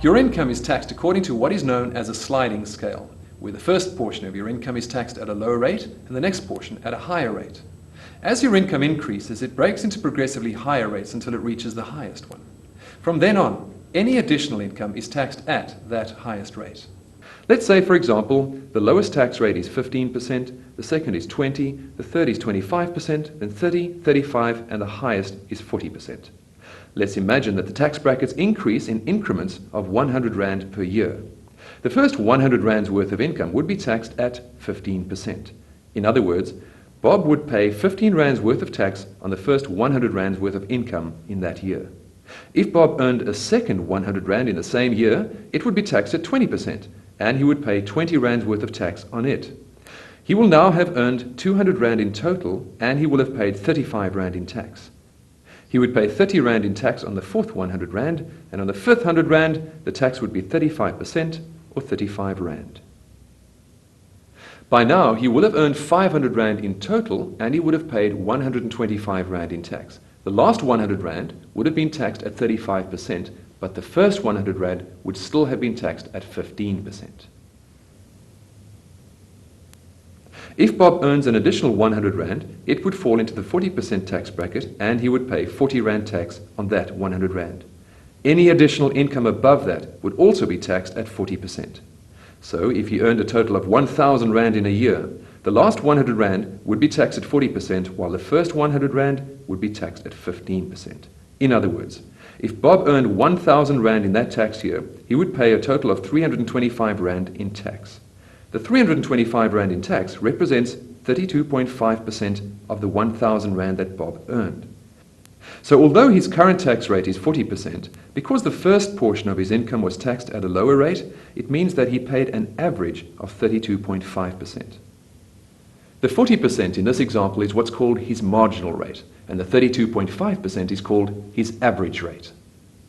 Your income is taxed according to what is known as a sliding scale, where the first portion of your income is taxed at a lower rate and the next portion at a higher rate. As your income increases, it breaks into progressively higher rates until it reaches the highest one. From then on, any additional income is taxed at that highest rate. Let's say, for example, the lowest tax rate is 15%, the second is 20%, the third is 25%, then 30%, 35%, and the highest is 40%. Let's imagine that the tax brackets increase in increments of 100 Rand per year. The first 100 Rands worth of income would be taxed at 15%. In other words, Bob would pay 15 Rands worth of tax on the first 100 Rands worth of income in that year. If Bob earned a second 100 Rand in the same year, it would be taxed at 20%, and he would pay 20 Rands worth of tax on it. He will now have earned 200 Rand in total, and he will have paid 35 Rand in tax. He would pay 30 Rand in tax on the fourth 100 Rand, and on the fifth 100 Rand, the tax would be 35% or 35 Rand. By now, he will have earned 500 Rand in total, and he would have paid 125 Rand in tax. The last 100 Rand would have been taxed at 35%, but the first 100 Rand would still have been taxed at 15%. If Bob earns an additional 100 Rand, it would fall into the 40% tax bracket, and he would pay 40 Rand tax on that 100 Rand. Any additional income above that would also be taxed at 40%. So if he earned a total of 1,000 Rand in a year, the last 100 Rand would be taxed at 40%, while the first 100 Rand would be taxed at 15%. In other words, if Bob earned 1,000 Rand in that tax year, he would pay a total of 325 Rand in tax. The 325 Rand in tax represents 32.5% of the 1,000 Rand that Bob earned. So although his current tax rate is 40%, because the first portion of his income was taxed at a lower rate, it means that he paid an average of 32.5%. The 40% in this example is what's called his marginal rate, and the 32.5% is called his average rate.